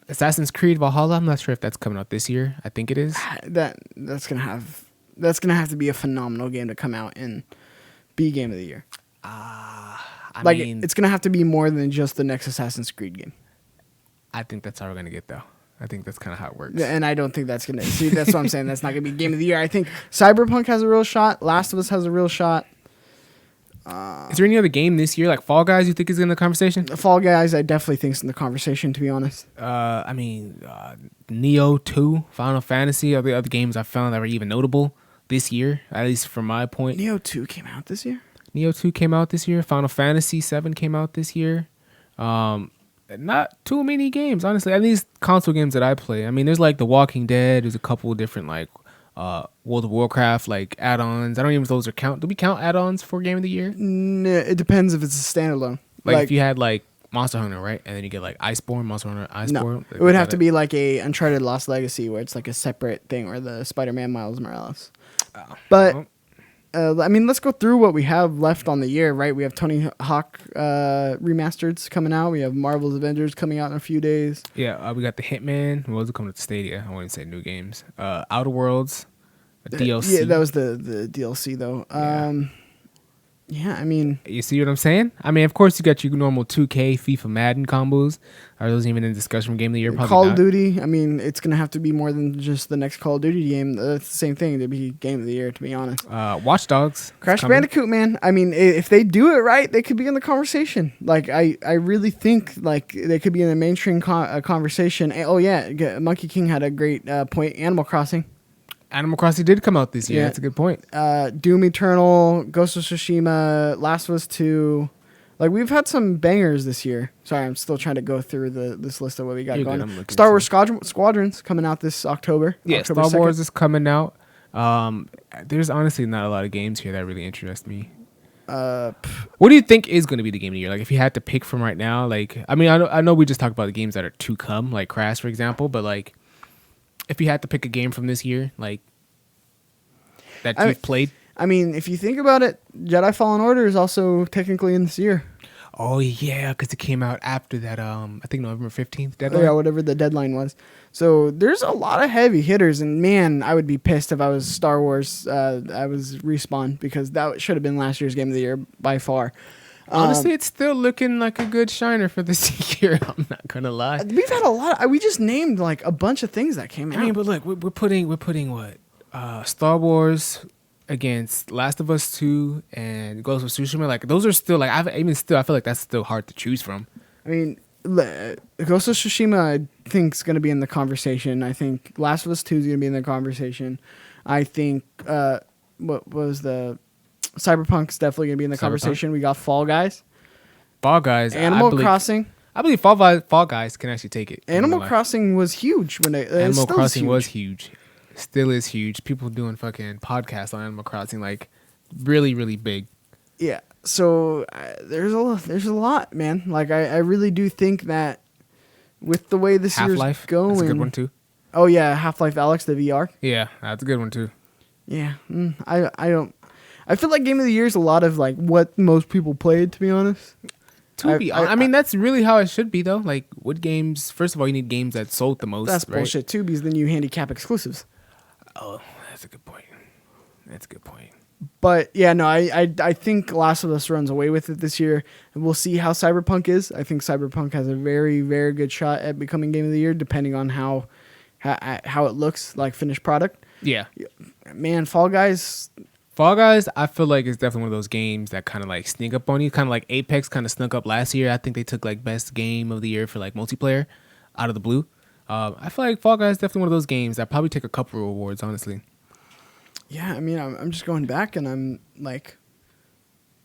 Assassin's Creed Valhalla. I'm not sure if that's coming out this year. I think it is. That's gonna have to be a phenomenal game to come out and be Game of the Year. I Like mean, it's gonna have to be more than just the next Assassin's Creed game. I think that's how we're going to get, though. I think that's kind of how it works. Yeah, and I don't think that's gonna. See, that's what I'm saying. That's not gonna be Game of the Year. I think Cyberpunk has a real shot. Last of Us has a real shot. Is there any other game this year, like Fall Guys, you think is in the conversation? Fall Guys, I definitely think is in the conversation. To be honest, I mean, Neo 2, Final Fantasy are the other games I found that were even notable this year, at least from my point. Neo 2 came out this year. Neo 2 came out this year. Final Fantasy 7 came out this year. Not too many games, honestly. At least console games that I play. I mean, there's like The Walking Dead. There's a couple of different like World of Warcraft like add-ons. I don't even know if those are count. Do we count add-ons for Game of the Year? It depends if it's a standalone. Like if you had like Monster Hunter, right? And then you get like Iceborne, Monster Hunter, Iceborne. No, it would have to be like a Uncharted Lost Legacy where it's like a separate thing, or the Spider-Man Miles Morales. But I mean, let's go through what we have left on the year, right? We have Tony Hawk remasters coming out. We have Marvel's Avengers coming out in a few days. Yeah, we got the Hitman. What was it coming to Stadia? I wouldn't say new games. Outer Worlds, DLC. Yeah, that was the DLC though. Yeah, I mean, You see what I'm saying? I mean, of course, you got your normal 2K, FIFA, Madden combos. Are those even in discussion from Game of the Year? Probably Call not. of Duty. I mean, it's gonna have to be more than just the next Call of Duty game. That's the same thing to be Game of the Year, to be honest. Watch Dogs. Crash Bandicoot, man. I mean, if they do it right, they could be in the conversation. Like, I really think like they could be in the mainstream conversation. Oh yeah, Monkey King had a great point. Animal Crossing. Animal Crossing did come out this year. Yeah. That's a good point. Doom Eternal, Ghost of Tsushima, Last of Us 2. Like, we've had some bangers this year. Sorry, I'm still trying to go through this list of what we got You're good, going. I'm looking Star too. Wars Squadrons coming out this October. Yeah, October Star 2nd. Wars is coming out. There's honestly not a lot of games here that really interest me. What do you think is going to be the game of the year? Like, if you had to pick from right now, like, I mean, I know we just talked about the games that are to come, like Crash, for example, but like, if you had to pick a game from this year, like, that you've played. I mean, if you think about it, Jedi Fallen Order is also technically in this year. Oh yeah, because it came out after that. I think November 15th deadline. Yeah, whatever the deadline was. So there's a lot of heavy hitters, and man, I would be pissed if I was Star Wars. I was Respawn, because that should have been last year's Game of the Year by far. Honestly, it's still looking like a good shiner for this year. I'm not gonna lie. We've had a lot. We just named like a bunch of things that came out. I mean, but look, we're putting what? Star Wars against Last of Us 2 and Ghost of Tsushima. Like, those are still like I feel like that's still hard to choose from. I mean, Ghost of Tsushima, I think, is going to be in the conversation. I think Last of Us 2 is going to be in the conversation. I think what was the Cyberpunk's definitely going to be in the conversation. We got Fall Guys, Fall Guys, Animal Crossing. I believe Fall Guys can actually take it. Animal Crossing was huge when Animal Crossing was huge. Still is huge. People doing fucking podcasts on Animal Crossing, like really, really big. Yeah. So there's a lot, man. Like I really do think that with the way this year's Half-Life, going, that's a good one too. Oh yeah, Half-Life Alyx, the VR. Yeah, that's a good one too. Yeah. I don't. I feel like Game of the Year is a lot of like what most people played. To be honest. I mean, that's really how it should be though. Like, what games? First of all, you need games that sold the most. That's right? bullshit too, because then you handicap exclusives. Oh, that's a good point. That's a good point. But yeah, no, I think Last of Us runs away with it this year. And we'll see how Cyberpunk is. I think Cyberpunk has a very, very good shot at becoming Game of the Year, depending on how it looks like finished product. Yeah. Man, Fall Guys. Fall Guys, I feel like it's definitely one of those games that kind of like sneak up on you. Kind of like Apex kind of snuck up last year. I think they took like best game of the year for like multiplayer out of the blue. I feel like Fall Guys is definitely one of those games that probably take a couple of awards, honestly. Yeah, I mean, I'm just going back and I'm like,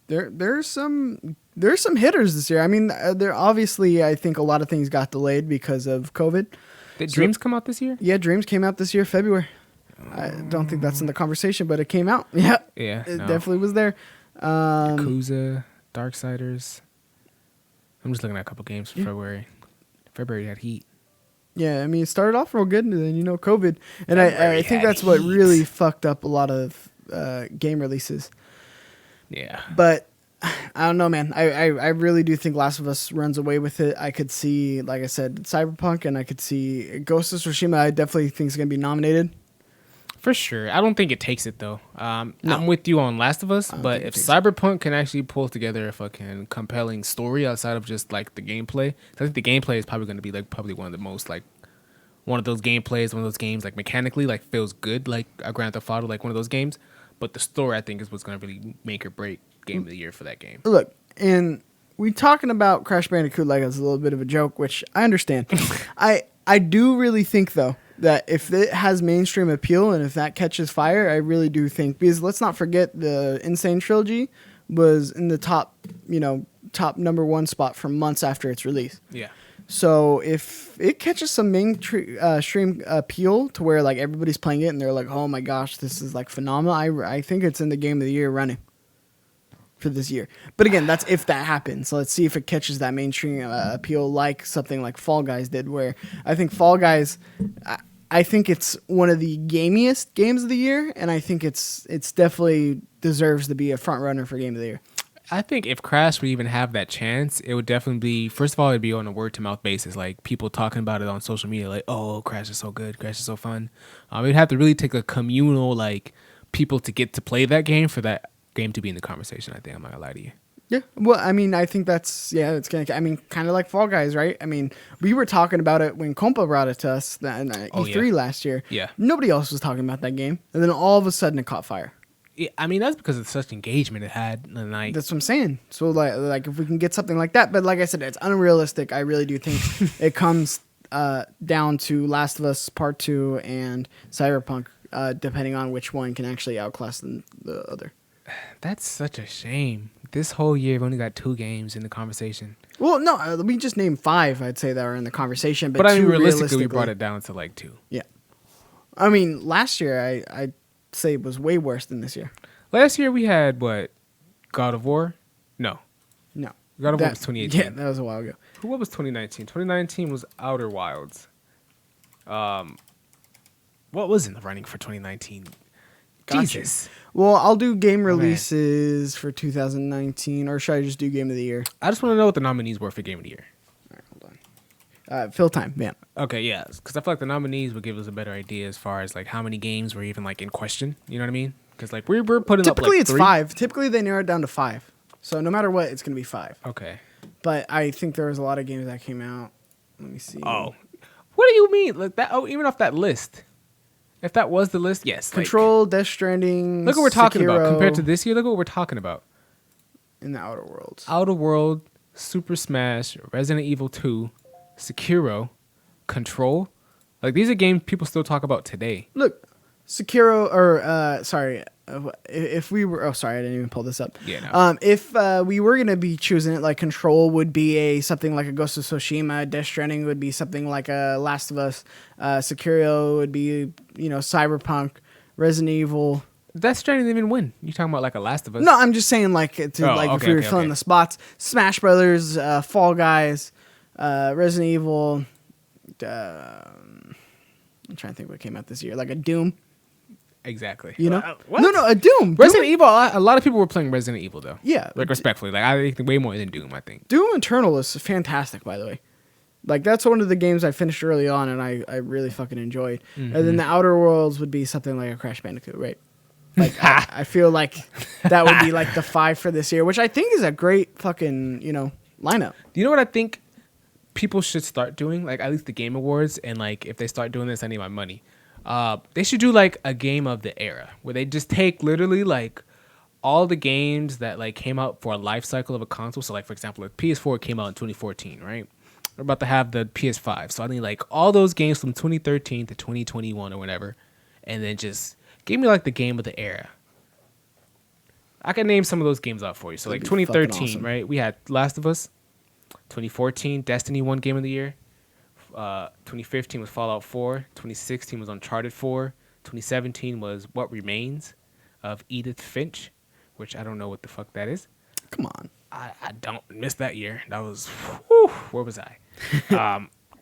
there's some hitters this year. I mean, there obviously I think a lot of things got delayed because of COVID. Did Dreams come out this year? Yeah, Dreams came out this year, February. I don't think that's in the conversation, but it came out. Yeah, it definitely was there. Yakuza, Darksiders. I'm just looking at a couple games for February. February had heat. Yeah, I mean, it started off real good, and then, COVID. And I think that's what really fucked up a lot of game releases. Yeah. But I don't know, man. I really do think Last of Us runs away with it. I could see, like I said, Cyberpunk, and I could see Ghost of Tsushima. I definitely think is going to be nominated. For sure. I don't think it takes it, though. No. I'm with you on Last of Us, but if Cyberpunk can actually pull together a fucking compelling story outside of just, like, the gameplay, I think the gameplay is probably going to be, like, probably one of the most, like, one of those gameplays, one of those games, like, mechanically, like, feels good, like a Grand Theft Auto, like one of those games. But the story, I think, is what's going to really make or break Game of the Year for that game. Look, and we talking about Crash Bandicoot like it's a little bit of a joke, which I understand. I do really think, though, that if it has mainstream appeal and if that catches fire, I really do think, because let's not forget the Insane Trilogy was in the top number one spot for months after its release. Yeah. So if it catches some mainstream appeal to where like everybody's playing it and they're like, oh my gosh, this is like phenomenal, I think it's in the Game of the Year running for this year. But again, that's if that happens. So let's see if it catches that mainstream appeal like something like Fall Guys did, where I think Fall Guys, I think it's one of the gamiest games of the year, and I think it's definitely deserves to be a front runner for Game of the Year. I think if Crash would even have that chance, it would definitely be, first of all, it'd be on a word-to-mouth basis, like people talking about it on social media, like, oh, Crash is so good, Crash is so fun. We'd have to really take a communal, like, people to get to play that game for that game to be in the conversation, I think. I'm not gonna lie to you. Yeah, well, I mean, I think it's gonna. I mean, kind of like Fall Guys, right? I mean, we were talking about it when Compa brought it to us at E3 last year. Yeah. Nobody else was talking about that game, and then all of a sudden it caught fire. Yeah, I mean, that's because of such engagement it had the night. That's what I'm saying. So, like if we can get something like that, but like I said, it's unrealistic. I really do think it comes down to Last of Us Part 2 and Cyberpunk, depending on which one can actually outclass the other. That's such a shame. This whole year, we've only got 2 games in the conversation. Well, no, we just named 5, I'd say, that are in the conversation. But I mean, realistically, we brought it down to like 2. Yeah. I mean, last year, I'd say it was way worse than this year. Last year, we had, what, God of War? No. God of War was 2018. Yeah, that was a while ago. What was 2019? 2019 was Outer Wilds. What was in the running for 2019? Gotcha. Jesus. Well, I'll do game releases for 2019, or should I just do Game of the Year? I just want to know what the nominees were for Game of the Year. All right, hold on. Fill time, man. Okay, yeah, because I feel like the nominees would give us a better idea as far as like how many games were even like in question. You know what I mean? Because like we're putting typically up, like, it's 3. 5. Typically they narrow it down to 5. So no matter what, it's gonna be 5. Okay. But I think there was a lot of games that came out. Let me see. Oh, what do you mean? Like that? Oh, even off that list. If that was the list, yes. Control, Death Stranding. Look what we're talking Sekiro, about compared to this year. Look what we're talking about. In the Outer Worlds. Outer World, Super Smash, Resident Evil 2, Sekiro, Control. Like these are games people still talk about today. Look, Sekiro, or sorry, if we were, oh sorry, I didn't even pull this up. Yeah, no. If we were gonna be choosing it, like Control would be something like a Ghost of Tsushima, Death Stranding would be something like a Last of Us, Sekiro would be Cyberpunk, Resident Evil. Death Stranding didn't even win. You talking about like a Last of Us? No, I'm just saying if we were filling the spots, Smash Brothers, Fall Guys, Resident Evil. I'm trying to think what came out this year, like a Doom. Exactly. What? No, a Doom. Resident Evil. A lot of people were playing Resident Evil though. Yeah, like respectfully, like I think way more than Doom. I think Doom Eternal is fantastic, by the way. Like that's one of the games I finished early on, and I really fucking enjoyed. Mm-hmm. And then the Outer Worlds would be something like a Crash Bandicoot, right? Like I feel like that would be like the 5 for this year, which I think is a great fucking lineup. Do you know what I think people should start doing? Like at least the Game Awards, and like if they start doing this, I need my money. They should do like a game of the era where they just take literally like all the games that like came out for a life cycle of a console. So like for example, like PS4 came out in 2014, right? We're about to have the PS5, so I need like all those games from 2013 to 2021 or whatever, and then just give me like the game of the era. I can name some of those games out for you. So like 2013, awesome. Right? We had Last of Us. 2014, Destiny won Game of the Year. 2015 was Fallout 4. 2016 was Uncharted 4. 2017 was What Remains of Edith Finch, which I don't know what the fuck that is. Come on. I don't miss that year. That was, whew, where was I?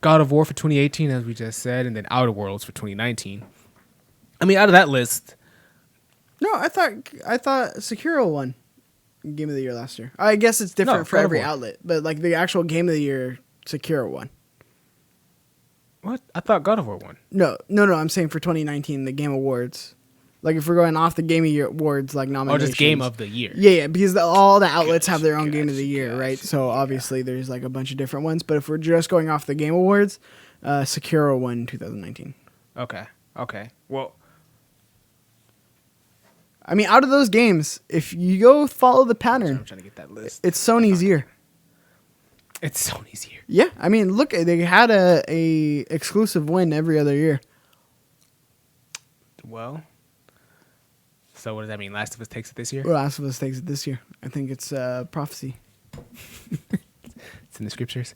God of War for 2018, as we just said, and then Outer Worlds for 2019. I mean, out of that list. No, I thought Sekiro won Game of the Year last year. I guess it's different for every outlet, but like the actual Game of the Year, Sekiro won. What? I thought God of War won. No. I'm saying for 2019, the Game Awards. Like if we're going off the Game of the Year awards, like nominations. Oh, just Game of the Year. Yeah, because all the outlets have their own Game of the Year, right? So obviously there's like a bunch of different ones. But if we're just going off the Game Awards, Sekiro won 2019. Okay. Well, I mean, out of those games, if you go follow the pattern, I'm trying to get that list. It's Sony's year. It's Sony's year. Yeah, I mean, look, they had a exclusive win every other year. Well, so what does that mean? Last of Us takes it this year? Well, Last of Us takes it this year. I think it's prophecy. It's in the scriptures.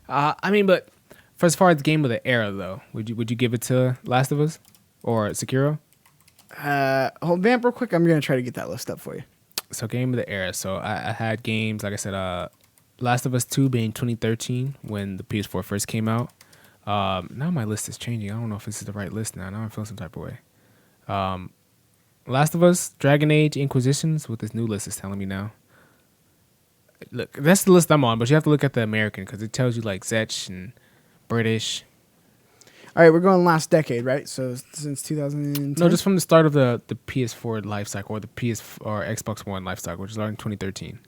I mean, but for as far as Game of the Era, though, would you give it to Last of Us or Sekiro? Vamp real quick. I'm going to try to get that list up for you. So Game of the Era. So I had games, like I said, Last of Us 2 being 2013 when the PS4 first came out. Now my list is changing. I don't know if this is the right list now. Now I'm feeling some type of way. Last of Us, Dragon Age, Inquisitions, what this new list is telling me now. Look, that's the list I'm on, but you have to look at the American because it tells you like Czech and British. All right, we're going last decade, right? So since 2010? No, just from the start of the PS4 life cycle or the or Xbox One life cycle, which started in 2013.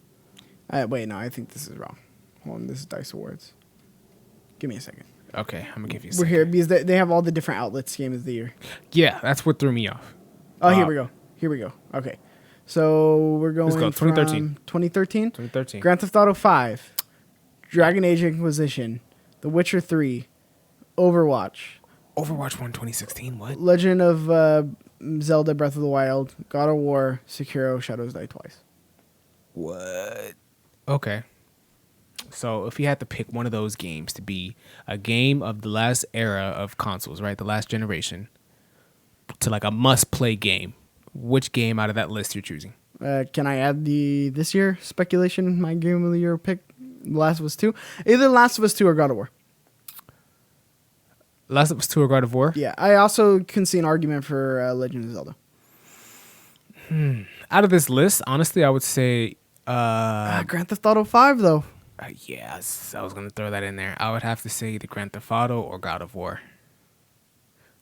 Wait, no, I think this is wrong. Hold on, this is Dice Awards. Give me a second. Okay, I'm going to give you a second. We're here because they have all the different outlets Game of the Year. Yeah, that's what threw me off. Oh, here we go. Okay. So we're going 2013. 2013? 2013. Grand Theft Auto 5, Dragon Age Inquisition, The Witcher 3, Overwatch. Overwatch won 2016, what? Legend of Zelda Breath of the Wild, God of War, Sekiro, Shadows Die Twice. What? Okay. So if you had to pick one of those games to be a game of the last era of consoles, right, the last generation, to like a must-play game, which game out of that list you're choosing? Can I add this year speculation? My Game of the Year pick, Last of Us 2? Either Last of Us 2 or God of War. Last of Us 2 or God of War? Yeah, I also can see an argument for Legend of Zelda. Out of this list, honestly, I would say... Grand Theft Auto 5, though. Yes, I was going to throw that in there. I would have to say the Grand Theft Auto or God of War.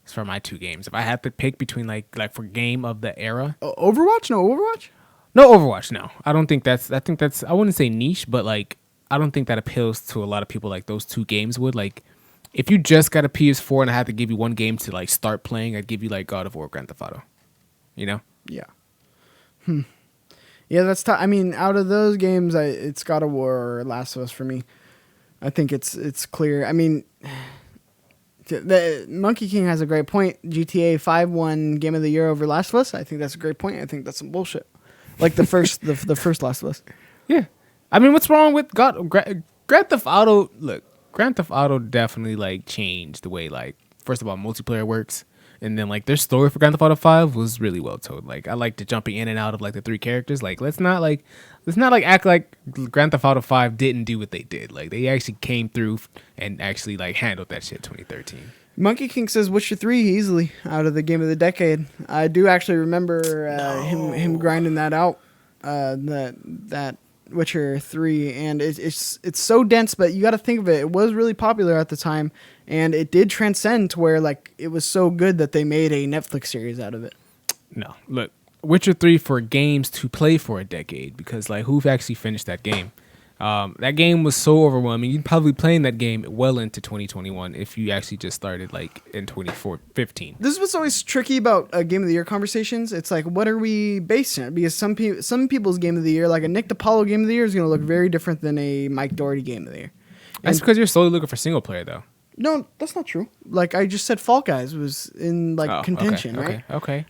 It's for my two games. If I had to pick between like for game of the era... Overwatch? No Overwatch? No Overwatch, no. I don't think that's... I think that's... I wouldn't say niche, but like... I don't think that appeals to a lot of people like those two games would. Like, if you just got a PS4 and I had to give you one game to like start playing, I'd give you like God of War, Grand Theft Auto. You know? Yeah. Yeah, that's tough. I mean, out of those games, it's God of War or Last of Us for me. I think it's clear. I mean, The Monkey King has a great point. GTA 5 won Game of the Year over Last of Us. I think that's a great point. I think that's some bullshit. Like the first, the first Last of Us. Yeah, I mean, what's wrong with Grand Theft Auto? Look, Grand Theft Auto definitely like changed the way like first of all multiplayer works, and then like their story for Grand Theft Auto 5 was really well told. Like I like the jumping in and out of like the three characters. Like let's not act like Grand Theft Auto 5 didn't do what they did. Like they actually came through and actually like handled that shit 2013. Monkey King says Witcher 3 easily out of the game of the decade. I do actually remember him grinding that out. That Witcher 3, and it's so dense, but you got to think of it. It was really popular at the time, and it did transcend to where like it was so good that they made a Netflix series out of it. No, look, Witcher 3 for games to play for a decade, because like who've actually finished that game? That game was so overwhelming. You'd probably be playing that game well into 2021 if you actually just started like in 2015. This is what's always tricky about Game of the Year conversations. It's like, what are we based on? Because some people's Game of the Year, like a Nick DiPaolo Game of the Year, is going to look very different than a Mike Doherty Game of the Year. That's because you're solely looking for single player, though. No, that's not true. Like I just said, Fall Guys was in contention, right? Okay.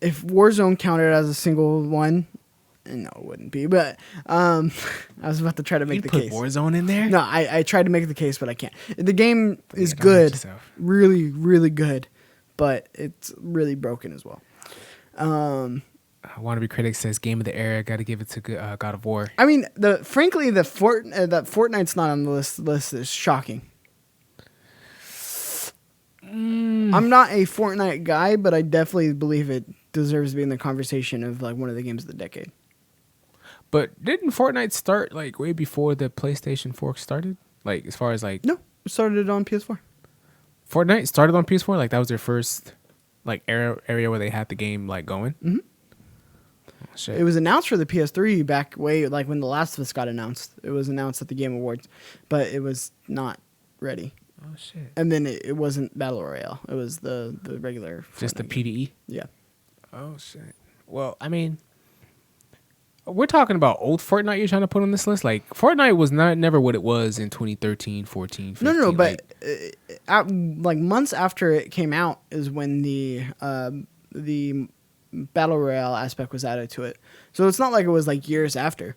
If Warzone counted as a single one, no, it wouldn't be. But I was about to try to make the case. Put Warzone in there? No, I tried to make the case, but I can't. The game is good, really, really good, but it's really broken as well. Wannabe Critic says Game of the Era. Got to give it to God of War. I mean, frankly, that Fortnite's not on the list is shocking. I'm not a Fortnite guy, but I definitely believe it deserves to be in the conversation of like one of the games of the decade. But didn't Fortnite start like way before the PlayStation 4 started? Like as far as like no, it started on PS4. Fortnite started on PS4. Like that was their first like area where they had the game like going. Mm-hmm. Oh, shit. It was announced for the PS3 back way like when The Last of Us got announced. It was announced at the Game Awards, but it was not ready. Oh shit! And then it wasn't Battle Royale. It was the regular. Just the PvE. Yeah. Oh shit! Well, I mean, we're talking about old Fortnite. You're trying to put on this list. Like Fortnite was never what it was in 2013, 14, 15. No. But like months after it came out is when the Battle Royale aspect was added to it. So it's not like it was like years after.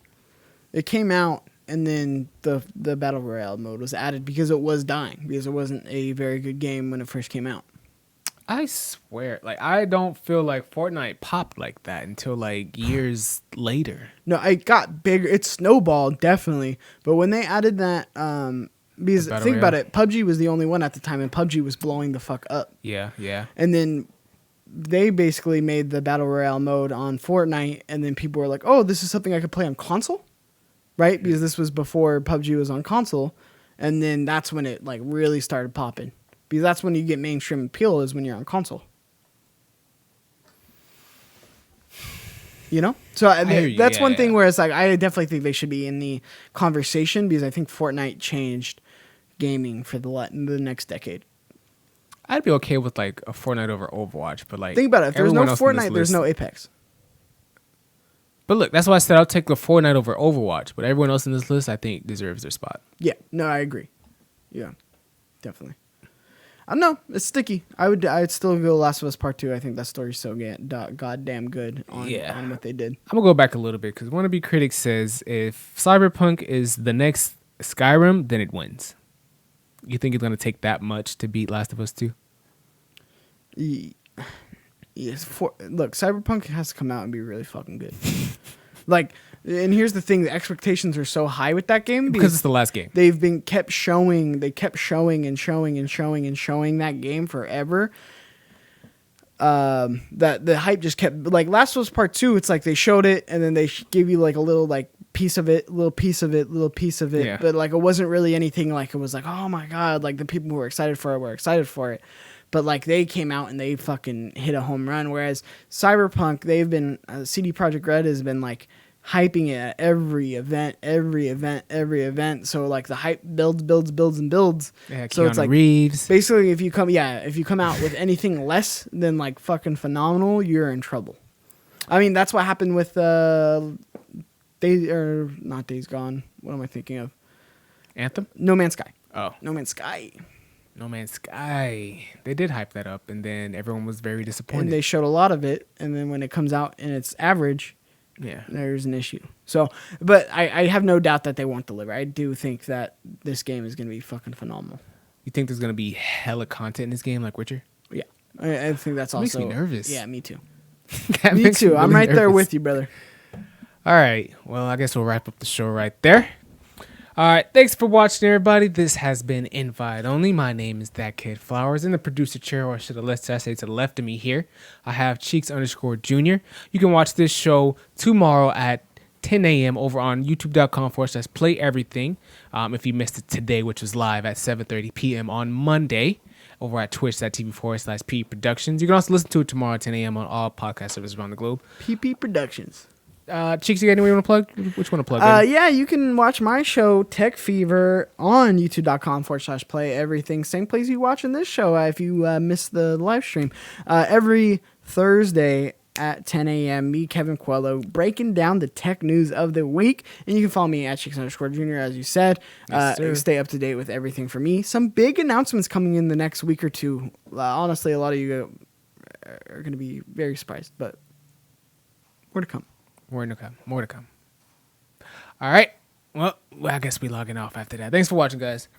It came out. And then the Battle Royale mode was added because it was dying, because it wasn't a very good game when it first came out. I swear, like I don't feel like Fortnite popped like that until like years later. No, it got bigger. It snowballed, definitely. But when they added that, because think about it, PUBG was the only one at the time, and PUBG was blowing the fuck up. Yeah. And then they basically made the Battle Royale mode on Fortnite, and then people were like, oh, this is something I could play on console? Right, because this was before PUBG was on console, and then that's when it like really started popping. Because that's when you get mainstream appeal, is when you're on console. You know, so that's one thing where it's like I definitely think they should be in the conversation, because I think Fortnite changed gaming for the next decade. I'd be okay with like a Fortnite over Overwatch, but like think about it. If there's no Fortnite, there's no Apex. But look, that's why I said I'll take the Fortnite over Overwatch. But everyone else in this list, I think, deserves their spot. Yeah, no, I agree. Yeah, definitely. I don't know. It's sticky. I'd still go Last of Us Part 2. I think that story's so goddamn good on what they did. I'm going to go back a little bit, because Wannabe Critic says if Cyberpunk is the next Skyrim, then it wins. You think it's going to take that much to beat Last of Us 2? Yes. Look, Cyberpunk has to come out and be really fucking good. Like, and here's the thing: the expectations are so high with that game because it's the last game. They kept showing that game forever. That the hype just kept, like, Last of Us Part 2. It's like they showed it and then they give you like a little like piece of it. Yeah. But like it wasn't really anything. Like it was like, oh my god, like the people who were excited for it were excited for it. But like they came out and they fucking hit a home run. Whereas Cyberpunk, they've been CD Projekt Red has been like hyping it at every event. So like the hype builds. Yeah, so Keanu it's like Reeves. Basically, if you come out with anything less than like fucking phenomenal, you're in trouble. I mean, that's what happened with not Days Gone. What am I thinking of? Anthem? No Man's Sky. Oh, No Man's Sky. No Man's Sky. They did hype that up, and then everyone was very And disappointed. they showed a lot of it, and then when it comes out and it's average, Yeah. there's an issue. So, but I have no doubt that they won't deliver. I do think that this game is going to be fucking phenomenal. You think there's gonna be hella content in this game, like Witcher? Yeah, I think that's Makes also me nervous. Yeah, me too. That Me makes too. I'm really right there nervous. with you, brother. All right. Well, I guess we'll wrap up the show right there. All right. Thanks for watching, everybody. This has been Invite Only. My name is That Kid Flowers. In the producer chair, or should I say to the left of me here, I have Cheeks_Junior. You can watch this show tomorrow at 10 a.m. over on youtube.com/play everything. If you missed it today, which was live at 7:30 p.m. on Monday, over at twitch.tv/P Productions. You can also listen to it tomorrow at 10 a.m. on all podcast services around the globe. PP Productions. Cheeks, you got anyone you want to plug? Which one to plug? Baby? Yeah, you can watch my show Tech Fever on youtube.com/play everything. Same place you watching this show if you missed the live stream. Every Thursday at 10 a.m. Me, Kevin Coelho, breaking down the tech news of the week. And you can follow me at Cheeks_Junior, as you said. Yes, sir. Stay up to date with everything for me. Some big announcements coming in the next week or two. Honestly, a lot of you are going to be very surprised, but more to come. More to come. All right. Well, I guess we logging off after that. Thanks for watching, guys.